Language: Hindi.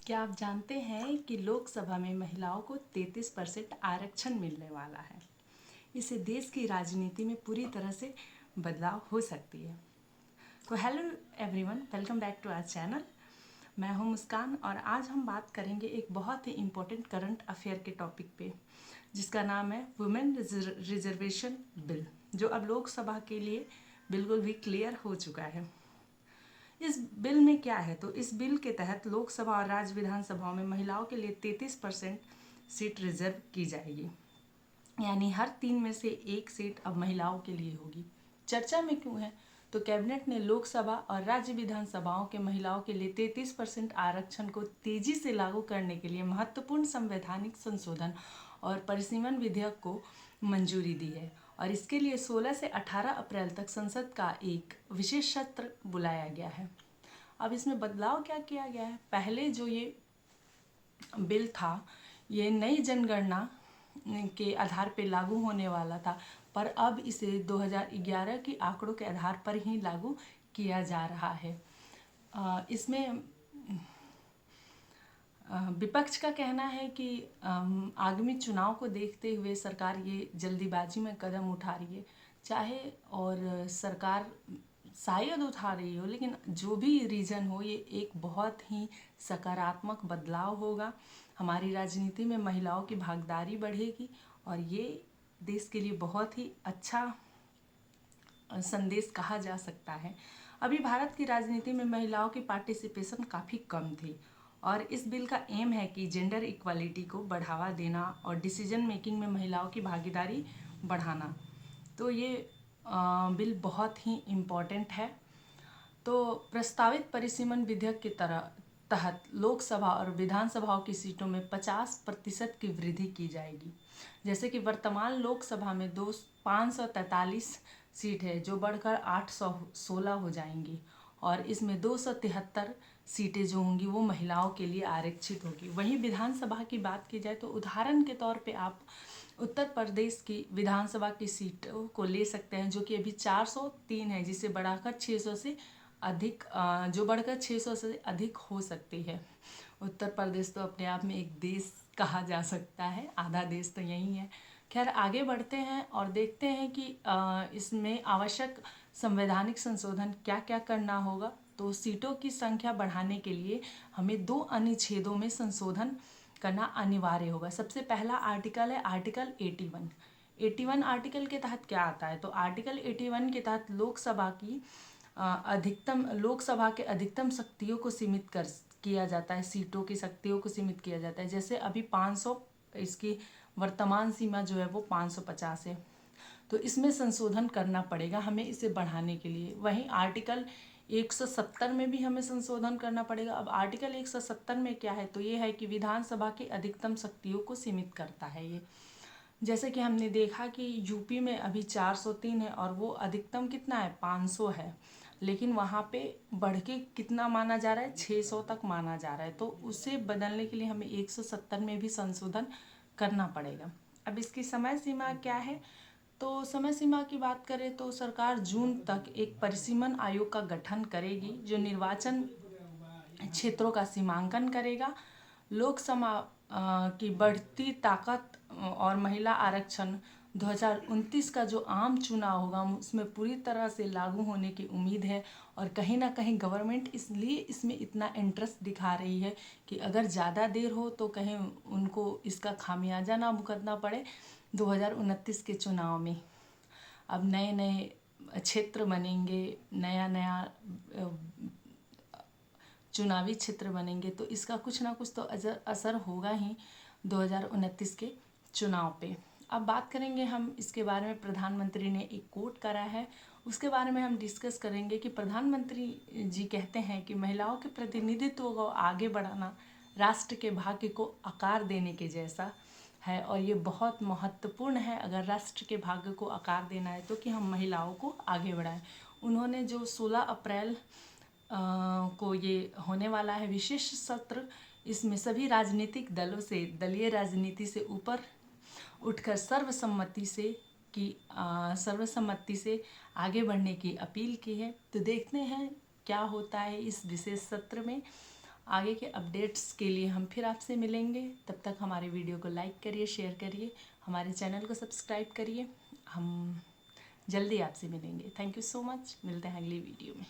क्या आप जानते हैं कि लोकसभा में महिलाओं को 33% आरक्षण मिलने वाला है। इससे देश की राजनीति में पूरी तरह से बदलाव हो सकती है। तो hello everyone, welcome back to our channel. मैं हूं मुस्कान और आज हम बात करेंगे एक बहुत ही इम्पोर्टेंट करंट अफेयर के टॉपिक पे, जिसका नाम है वुमेन रिजर्वेशन बिल, जो अब लोकसभा के लिए बिल्कुल भी क्लियर हो चुका है। इस बिल में क्या है, तो इस बिल के तहत लोकसभा और राज्य विधानसभाओं में महिलाओं के लिए 33% सीट रिजर्व की जाएगी। यानी हर 3 में से 1 सीट अब महिलाओं के लिए होगी। चर्चा में क्यों है, तो कैबिनेट ने लोकसभा और राज्य विधानसभाओं के महिलाओं के लिए 33% आरक्षण को तेजी से लागू करने के लिए महत्वपूर्ण संवैधानिक संशोधन और परिसीमन विधेयक को मंजूरी दी है और इसके लिए 16 से 18 अप्रैल तक संसद का एक विशेष सत्र बुलाया गया है। अब इसमें बदलाव क्या किया गया है? पहले जो ये बिल था, ये नई जनगणना के आधार पर लागू होने वाला था, पर अब इसे 2011 के आंकड़ों के आधार पर ही लागू किया जा रहा है। इसमें विपक्ष का कहना है कि आगामी चुनाव को देखते हुए सरकार ये जल्दीबाजी में कदम उठा रही है, चाहे और सरकार शायद उठा रही हो, लेकिन जो भी रीज़न हो, ये एक बहुत ही सकारात्मक बदलाव होगा। हमारी राजनीति में महिलाओं की भागीदारी बढ़ेगी और ये देश के लिए बहुत ही अच्छा संदेश कहा जा सकता है। अभी भारत की राजनीति में महिलाओं की पार्टिसिपेशन काफ़ी कम थी और इस बिल का एम है कि जेंडर इक्वालिटी को बढ़ावा देना और डिसीजन मेकिंग में महिलाओं की भागीदारी बढ़ाना। तो ये बिल बहुत ही इम्पॉर्टेंट है। तो प्रस्तावित परिसीमन विधेयक के तहत लोकसभा और विधानसभाओं की सीटों में 50% की वृद्धि की जाएगी। जैसे कि वर्तमान लोकसभा में 543 सीट है, जो बढ़कर 816 हो जाएंगी और इसमें 273 सीटें जो होंगी वो महिलाओं के लिए आरक्षित होगी। वहीं विधानसभा की बात की जाए तो उदाहरण के तौर पे आप उत्तर प्रदेश की विधानसभा की सीटों को ले सकते हैं, जो कि अभी 403 है, जिसे बढ़ाकर 600 से अधिक जो बढ़कर 600 से अधिक हो सकती है। उत्तर प्रदेश तो अपने आप में एक देश कहा जा सकता है, आधा देश तो यही है। खैर, आगे बढ़ते हैं और देखते हैं कि इसमें आवश्यक संवैधानिक संशोधन क्या क्या करना होगा। तो सीटों की संख्या बढ़ाने के लिए हमें 2 अनुच्छेदों में संशोधन करना अनिवार्य होगा। सबसे पहला आर्टिकल है आर्टिकल 81 आर्टिकल के तहत क्या आता है, तो आर्टिकल 81 के तहत लोकसभा के अधिकतम शक्तियों को सीमित कर किया जाता है, सीटों की शक्तियों को सीमित किया जाता है। जैसे अभी 500, इसकी वर्तमान सीमा जो है वो 550 है, तो इसमें संशोधन करना पड़ेगा हमें इसे बढ़ाने के लिए। वहीं आर्टिकल 170 में भी हमें संशोधन करना पड़ेगा। अब आर्टिकल 170 में क्या है, तो ये है कि विधानसभा की अधिकतम शक्तियों को सीमित करता है ये। जैसे कि हमने देखा कि यूपी में अभी 403 है और वो अधिकतम कितना है, 500 है, लेकिन वहाँ पे बढ़ के कितना माना जा रहा है, 600 तक माना जा रहा है। तो उसे बदलने के लिए हमें 170 में भी संशोधन करना पड़ेगा। अब इसकी समय सीमा क्या है, तो समय सीमा की बात करें तो सरकार जून तक एक परिसीमन आयोग का गठन करेगी, जो निर्वाचन क्षेत्रों का सीमांकन करेगा। लोकसभा की बढ़ती ताकत और महिला आरक्षण 2029 का जो आम चुनाव होगा उसमें पूरी तरह से लागू होने की उम्मीद है। और कहीं ना कहीं गवर्नमेंट इसलिए इसमें इतना इंटरेस्ट दिखा रही है कि अगर ज़्यादा देर हो तो कहीं उनको इसका खामियाजा ना भुगतना पड़े 2029 के चुनाव में। अब नए नए क्षेत्र बनेंगे, नया नया चुनावी क्षेत्र बनेंगे, तो इसका कुछ ना कुछ तो असर होगा ही 2029 के चुनाव पे। अब बात करेंगे हम इसके बारे में, प्रधानमंत्री ने एक कोट करा है, उसके बारे में हम डिस्कस करेंगे कि प्रधानमंत्री जी कहते हैं कि महिलाओं के प्रतिनिधित्व को आगे बढ़ाना राष्ट्र के भाग्य को आकार देने के जैसा है और ये बहुत महत्वपूर्ण है अगर राष्ट्र के भाग्य को आकार देना है तो, कि हम महिलाओं को आगे बढ़ाएं। उन्होंने जो 16 अप्रैल को ये होने वाला है विशेष सत्र, इसमें सभी राजनीतिक दलों से दलीय राजनीति से ऊपर उठकर सर्वसम्मति से आगे बढ़ने की अपील की है। तो देखते हैं क्या होता है इस विशेष सत्र में। आगे के अपडेट्स के लिए हम फिर आपसे मिलेंगे। तब तक हमारे वीडियो को लाइक करिए, शेयर करिए, हमारे चैनल को सब्सक्राइब करिए। हम जल्दी आपसे मिलेंगे। Thank you so much. मिलते हैं अगली वीडियो में।